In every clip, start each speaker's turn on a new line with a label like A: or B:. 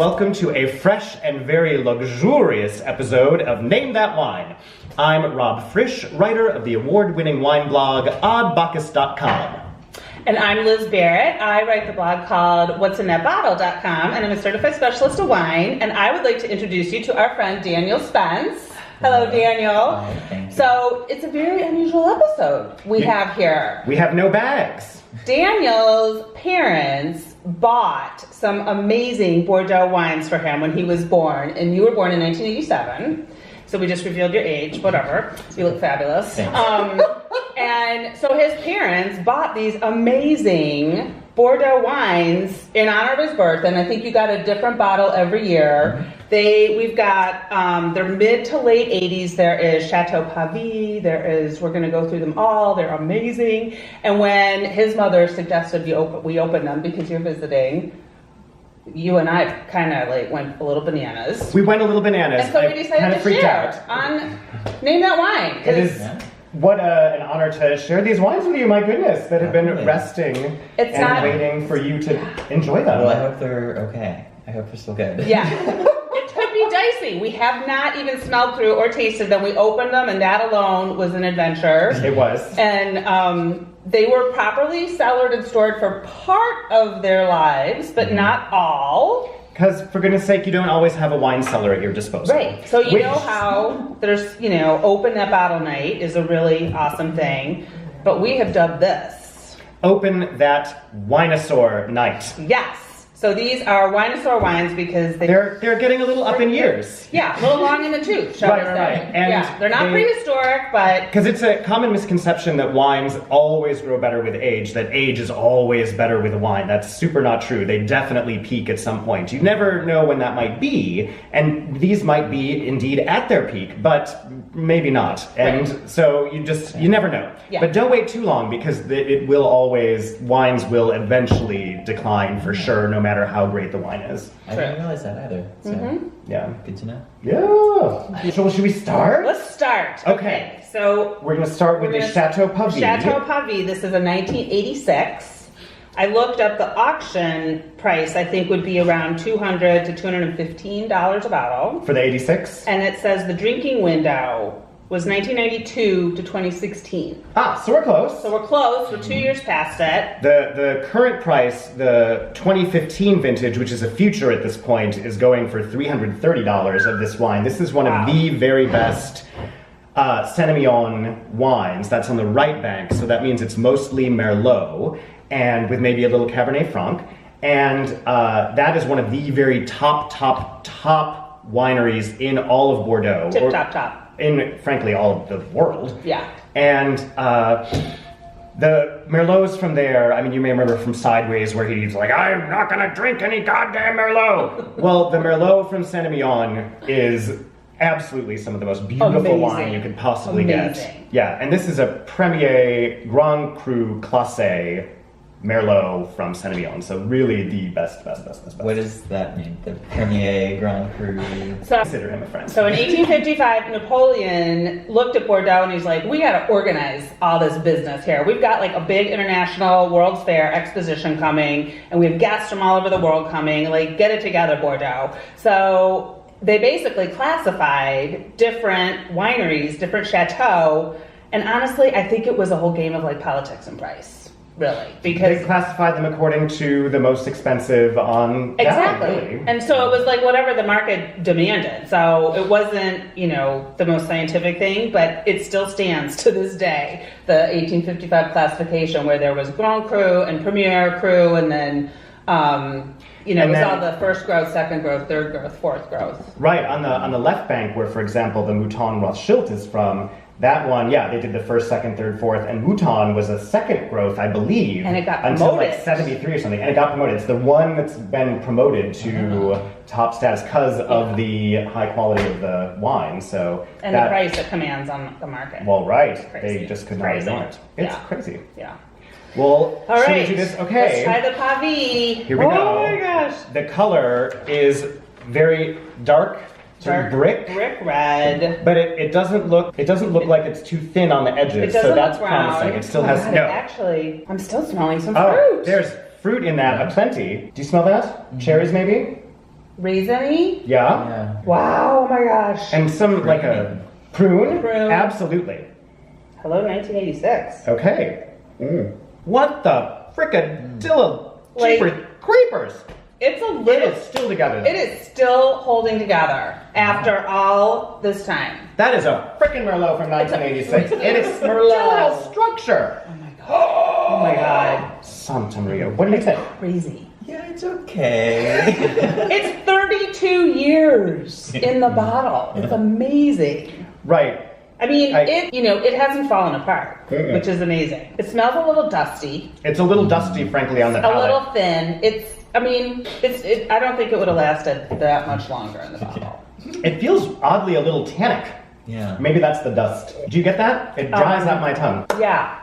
A: welcome to a fresh and very luxurious episode of Name That Wine. I'm Rob Frisch, writer of the award-winning wine blog oddbacchus.com.
B: And I'm Liz Barrett. I write the blog called what'sinthatbottle.com, and I'm a certified specialist of wine, and I would like to introduce you to our friend Daniel Spence. Hello, Daniel.
C: Thank you.
B: So it's a very unusual episode we have here.
A: We have no bags.
B: Daniel's parents bought some amazing Bordeaux wines for him when he was born, and you were born in 1987. So we just revealed your age, whatever. You look fabulous. And so his parents bought these amazing Bordeaux wines in honor of his birth, and I think you got a different bottle every year. We've got, they're mid to late 80s. There is Chateau Pavie. We're going to go through them all. They're amazing. And when his mother suggested we open them because you're visiting, you and I kind of like went a little bananas.
A: We went a little bananas.
B: And so we decided to share on Name That Wine.
A: It is what an honor to share these wines with you, my goodness, that have been resting and waiting for you to enjoy them.
C: Well, I hope they're okay. I hope they're still good.
B: Yeah. It could be dicey. We have not even smelled through or tasted them. We opened them, and that alone was an adventure.
A: It was.
B: And they were properly cellared and stored for part of their lives, but not all.
A: Because, for goodness sake, you don't always have a wine cellar at your disposal.
B: Right. So you know how there's, open that bottle night is a really awesome thing. But we have dubbed this
A: Open That Winosaur Night.
B: Yes. So these are Winosaur wines because
A: they're getting a little up in years.
B: Yeah, a little long in the tooth, shall we say.
A: Right. And
B: they're not prehistoric, but...
A: Because it's a common misconception that wines always grow better with age, that age is always better with a wine. That's super not true. They definitely peak at some point. You never know when that might be, and these might be indeed at their peak, but maybe not. And so you never know. Yeah. But don't wait too long, because wines will eventually decline for sure, no matter how great the wine is.
C: I didn't realize that either. So,
A: yeah.
C: Good to know.
A: Yeah. So should we start?
B: Let's start.
A: Okay.
B: So
A: we're going to start with the Chateau Pavie.
B: Chateau Pavie. This is a 1986. I looked up the auction price. I think would be around $200 to $215 a bottle.
A: For the 86?
B: And it says the drinking window was 1992 to 2016.
A: So we're close.
B: So we're close. We're 2 years past it.
A: The current price, the 2015 vintage, which is a future at this point, is going for $330 of this wine. This is one of the very best Sémillon wines. That's on the right bank, so that means it's mostly Merlot, and with maybe a little Cabernet Franc. And that is one of the very top wineries in all of Bordeaux.
B: Top.
A: In, frankly, all of the world.
B: Yeah.
A: And the Merlots from there, I mean, you may remember from Sideways where he's like, I'm not gonna drink any goddamn Merlot. Well, the Merlot from Sémillon is absolutely some of the most beautiful wine you could possibly get. Yeah, and this is a Premier Grand Cru Classé Merlot from Sémillon, so really the best.
C: What does that mean? The Premier Grand Cru?
B: So,
A: consider him a friend.
B: So in 1855, Napoleon looked at Bordeaux and he's like, we gotta organize all this business here. We've got like a big international World's Fair exposition coming, and we have guests from all over the world coming, like get it together, Bordeaux. So they basically classified different wineries, different chateaux, and honestly, I think it was a whole game of like politics and price. Really, because
A: they classified them according to the most expensive on
B: exactly,
A: really.
B: And so it was like whatever the market demanded. So it wasn't, the most scientific thing, but it still stands to this day. The 1855 classification where there was Grand Cru and Premier Cru, and then it was all the first growth, second growth, third growth, fourth growth.
A: Right on the left bank, where for example the Mouton Rothschild is from. That one, they did the first, second, third, fourth, and Mouton was a second growth, I believe.
B: And it got promoted.
A: Until like 73 or something, and it got promoted. It's the one that's been promoted to top status because of the high quality of the wine, so.
B: And the price it commands on the market.
A: Well, right. They just could not ignore it. It's crazy.
B: Yeah.
A: Well,
B: all right.
A: should we do this? Okay.
B: Let's try the Pavie.
A: Here we go.
B: Oh my gosh.
A: The color is very dark. Brick
B: red,
A: but it doesn't look like it's too thin on the edges, so that's promising. It still has
B: Actually, I'm still smelling some fruit.
A: There's fruit in that aplenty. Do you smell that? Cherries, maybe?
B: raisiny.
A: Yeah.
C: Yeah.
B: Wow, oh my gosh.
A: And some, like a prune?
B: Prune.
A: Absolutely.
B: Hello, 1986.
A: Okay. What the fricadillo
B: Like-
A: jeepers creepers?
B: It's a
A: It
B: little.
A: is still together.
B: It is still holding together after all this time.
A: That is a frickin' Merlot from 1986. It is still
B: Merlot.
A: has structure.
B: Oh my god. Oh my god.
A: Santa Maria. What do you think?
B: Crazy.
C: Yeah, it's okay.
B: It's 32 years in the bottle. It's amazing.
A: Right.
B: I mean, it hasn't fallen apart, which is amazing. It smells a little dusty,
A: It's a little dusty, frankly, on the
B: a
A: palate.
B: little thin. I don't think it would have lasted that much longer in the bottle.
A: It feels oddly a little tannic.
C: Yeah.
A: Maybe that's the dust. Do you get that? It dries out my tongue.
B: Yeah,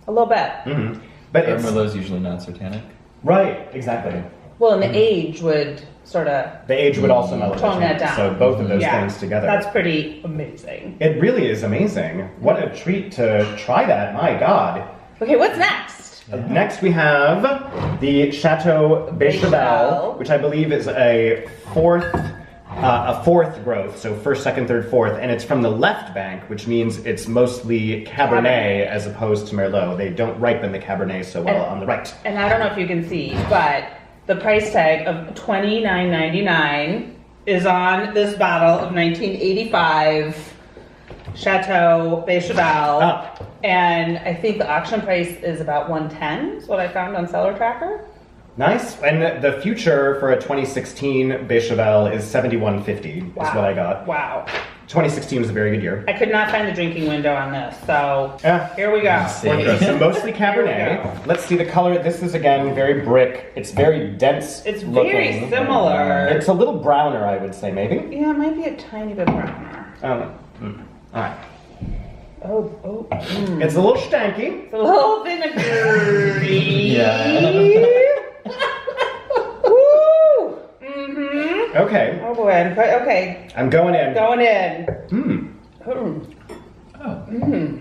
B: a little bit.
A: Mm-hmm. But
C: Our
A: it's
C: Merlot's usually not so tannic.
A: right, exactly.
B: Well, and the age would sort of
A: The age would also mellow the
B: tone that
A: tannic,
B: down.
A: So both of those
B: Yeah,
A: things together.
B: That's pretty amazing.
A: It really is amazing. What a treat to try that. My God.
B: Okay, what's next?
A: Next we have the Chateau Beychevelle,
B: Beychevelle.
A: which I believe is a fourth growth, so first, second, third, fourth, and it's from the left bank, which means it's mostly Cabernet as opposed to Merlot. They don't ripen the Cabernet so well on the right.
B: And I don't know if you can see, but the price tag of $29.99 is on this bottle of 1985 Chateau Beychevelle.
A: Ah.
B: And I think the auction price is about $110, is what I found on Seller Tracker.
A: Nice. And the future for a 2016 Beychevelle is $71.50 is what I got.
B: Wow.
A: 2016 was a very good year.
B: I could not find the drinking window on this, so here we go.
C: See.
A: So mostly
B: Here we
A: Cabernet.
B: go.
A: Let's see the color. This is again very brick. It's very dense.
B: It's very
A: looking.
B: similar.
A: It's a little browner, I would say, maybe.
B: Yeah, it might be a tiny bit browner.
A: All right.
B: Oh.
A: It's a little stanky.
B: It's a little vinegary.
C: Yeah.
B: Woo! Mm-hmm.
A: Okay.
B: Oh boy. Okay.
A: I'm going in.
B: Going in.
A: Hmm.
C: Oh,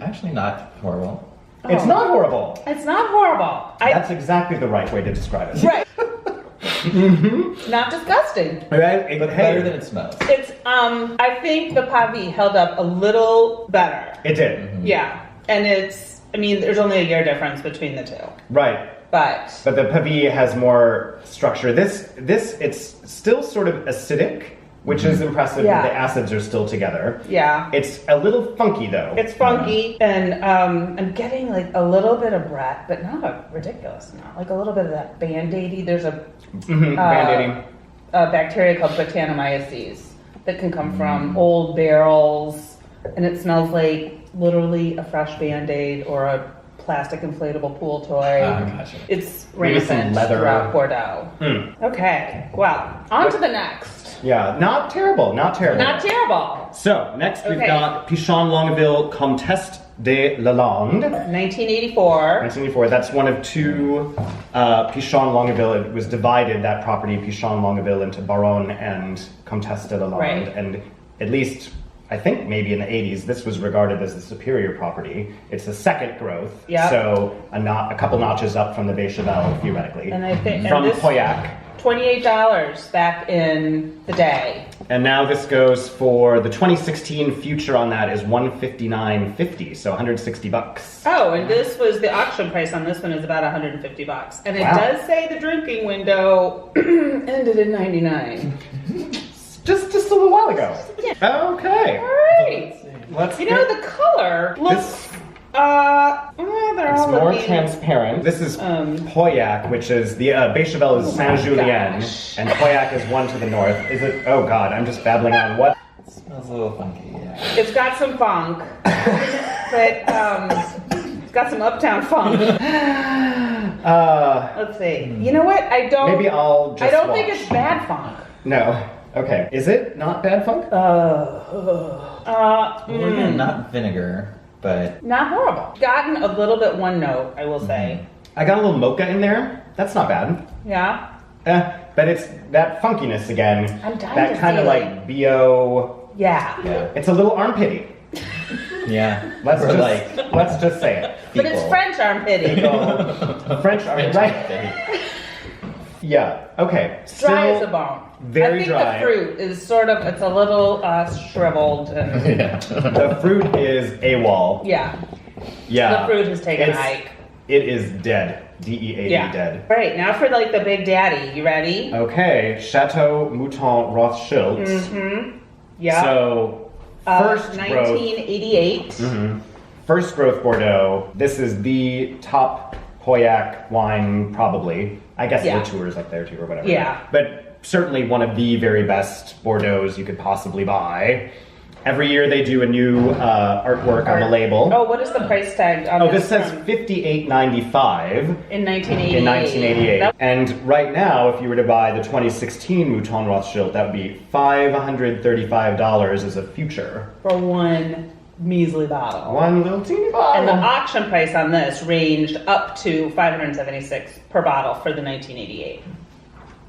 C: actually not horrible.
A: It's not horrible.
B: It's not horrible.
A: That's exactly the right way to describe it.
B: Right. Not disgusting.
A: Right?
C: But better than it smells.
B: It's I think the Pavie held up a little better.
A: It did.
B: Yeah. And there's only a year difference between the two.
A: Right.
B: But
A: But the Pavie has more structure. This it's still sort of acidic, which is impressive.
B: Yeah.
A: The acids are still together.
B: yeah.
A: It's a little funky though.
B: It's funky, and I'm getting like a little bit of Brett, but not a ridiculous amount. Like a little bit of that Band-Aidy. There's a
A: Band-aiding.
B: bacteria called Brettanomyces that can come from old barrels, and it smells like literally a fresh Band-Aid or a plastic inflatable pool toy.
C: Gotcha.
B: It's
A: Maybe some
B: rampant
A: leather.
B: throughout Bordeaux. Okay, well, on to the next.
A: Yeah, not terrible. Not terrible.
B: Not terrible.
A: So next we've
B: Okay.
A: got Pichon Longueville Comtesse de Lalande.
B: 1984.
A: 1984. That's one of two Pichon Longueville. It was divided, that property, Pichon Longueville, into Baronne and Comtesse de Lalande.
B: Right.
A: And at least, I think maybe in the 80s, this was regarded as the superior property. It's the second growth.
B: Yep.
A: So a couple notches up from the Beychevelle, theoretically.
B: And I think
A: from
B: and this,
A: Pauillac.
B: $28 back in the day.
A: And now this goes for the 2016 future on that is $159.50, so $160.
B: Oh, and this was the auction price on this one is about $150. And it
A: Wow.
B: does say the drinking window ended in 99.
A: Just a little while ago.
B: Yeah.
A: Okay.
B: All right.
A: Let's
B: You know, the color looks, they're
A: It's
B: all
A: more
B: looking,
A: transparent. This is Pauillac, which is the Beychevelle is
B: Oh my
A: Saint-Julien,
B: gosh.
A: and Pauillac is one to the north. Is it? Oh God, I'm just babbling on. What?
C: It smells a little funky, yeah.
B: it's got some funk, but it's got some uptown funk. Let's see. You know what?
A: Maybe I'll just.
B: I don't think
A: watch.
B: it's bad funk.
A: No. Okay. Is it not bad funk?
C: Well, again, not vinegar, but
B: Not horrible. Gotten a little bit one note, I will say.
A: I got a little mocha in there. That's not bad.
B: Yeah.
A: But it's that funkiness again.
B: I'm dying
A: that
B: to
A: kind of
B: see,
A: like BO.
B: Yeah.
C: yeah.
A: It's a little armpity.
C: Yeah.
A: Let's
C: Or
A: just
C: like
A: let's just say it.
B: But it's
C: fecal.
B: French armpity.
A: French armpity, right? Yeah. Okay.
B: Dry as a
A: Still
B: bone.
A: very
B: I think
A: dry.
B: the fruit is sort of, it's a little shriveled and
C: Yeah.
A: The fruit is AWOL.
B: yeah.
A: Yeah.
B: The fruit has taken a
A: It's-
B: hike.
A: It is dead. DEAD
B: Yeah.
A: dead.
B: Right, now for like the big daddy. You ready?
A: Okay. Chateau Mouton Rothschild.
B: Mm-hmm. Yeah.
A: So first growth.
B: 1988.
A: Mhm. First growth Bordeaux. This is the top Pauillac wine, probably. I guess
B: Yeah.
A: Latour's up there too, or whatever.
B: Yeah.
A: But certainly one of the very best Bordeaux's you could possibly buy. Every year they do a new artwork on the label.
B: Oh, what is the price tag on
A: Oh, this says
B: from?
A: $58.95
B: In 1988.
A: in 1988.
B: That-
A: And right now, if you were to buy the 2016 Mouton Rothschild, that would be $535 as a future.
B: for one measly bottle.
A: One little teeny bottle.
B: And the auction price on this ranged up to $576 per bottle for the 1988.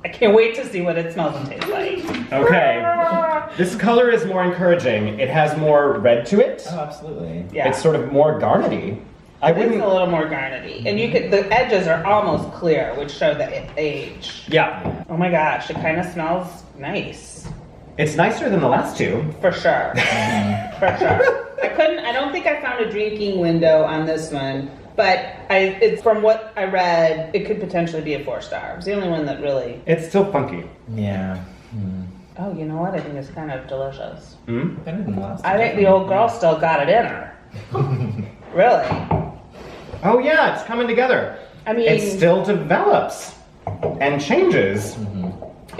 B: I can't wait to see what it smells and tastes like.
A: Okay. This color is more encouraging. It has more red to it.
C: Oh, absolutely.
B: Yeah.
A: It's sort of more garnety. I
B: It's
A: wouldn't.
B: a little more garnety. And you could, the edges are almost clear, which show the age.
A: Yeah.
B: Oh my gosh, it kind of smells nice.
A: It's nicer than the last two.
B: For sure. For sure. I don't think I found a drinking window on this one, but it's from what I read, it could potentially be a 4-star. It's the only one that really,
A: It's still funky.
C: Yeah. Hmm.
B: oh, you know what? I think it's kind of delicious.
A: Hmm?
C: Better than the last
B: I
C: one.
B: think the old girl still got it in her. Really?
A: Oh yeah, it's coming together.
B: I mean,
A: It still develops and changes.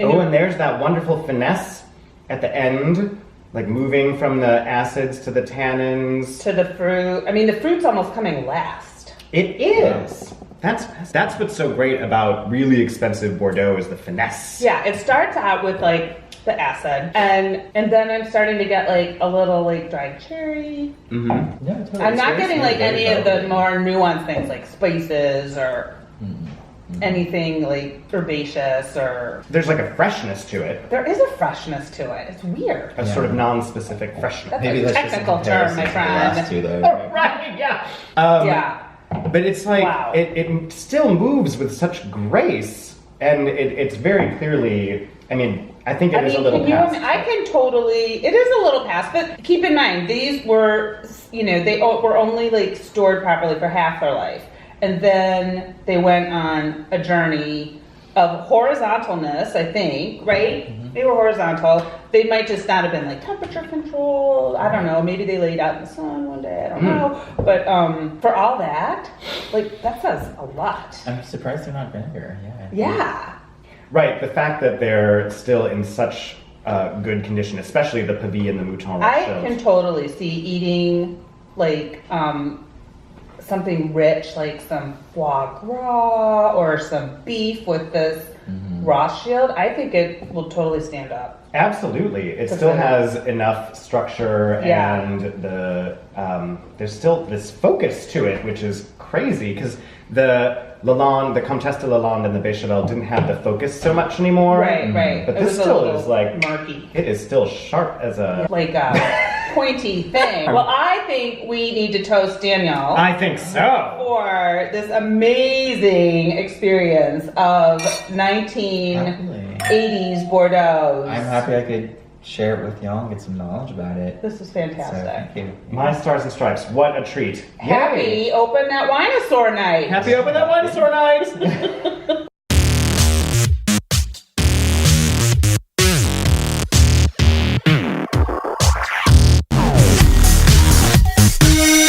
A: Oh, and there's that wonderful finesse at the end, like moving from the acids to the tannins.
B: to the fruit. I mean, the fruit's almost coming last.
A: It is. That's what's so great about really expensive Bordeaux is the finesse.
B: Yeah, it starts out with like the acid, and then I'm starting to get like a little like dried cherry.
A: Mm-hmm.
C: Yeah, totally.
B: I'm
C: It's
B: not
C: very
B: getting
C: smooth,
B: like
C: very
B: any of the
C: velvety.
B: more nuanced things like spices or
C: Mhm.
B: anything like herbaceous or.
A: There's like a freshness to it,
B: There is a freshness to it. It's weird.
A: a sort of non-specific freshness.
B: That's
C: Maybe
B: a
C: that's just a
B: technical term,
C: comparison
B: my
C: to the last
B: friend.
C: two, though.
A: Oh, right, yeah.
B: Yeah.
A: But it's like,
B: Wow.
A: it still moves with such grace, and it's very clearly, I mean, I think it is a little
B: can you
A: past.
B: I can totally, it is a little past, but keep in mind, these were, they were only like stored properly for half their life. And then they went on a journey of horizontalness, I think, right?
A: Mm-hmm.
B: They were horizontal. They might just not have been like temperature controlled. I don't know. Maybe they laid out in the sun one day. I don't know. But for all that, like that says a lot.
C: I'm surprised they're not vinegar. Yeah.
B: Yeah.
A: Right, the fact that they're still in such good condition, especially the Pavie and the Mouton
B: I
A: Rothschild.
B: can totally see eating like something rich, like some foie gras or some beef with this Rothschild. I think it will totally stand up.
A: Absolutely, it
B: To
A: still
B: flavor.
A: has enough structure,
B: Yeah.
A: and there's still this focus to it, which is crazy because the Lalande, the Comtesse de Lalande and the Beychevelle didn't have the focus so much anymore.
B: Right, right.
A: But
B: It
A: this
B: was a
A: still
B: little
A: is like
B: murky.
A: it is still sharp as a.
B: Like a pointy thing. Well, I think we need to toast Daniel
A: I think so.
B: for this amazing experience of 1980s Bordeaux.
C: I'm happy I could share it with y'all and get some knowledge about it.
B: This is
C: So
B: fantastic.
C: thank you.
A: My stars and stripes. What a treat!
B: Happy
A: Yay.
B: open that Winosaur night.
A: Happy open that Winosaur night.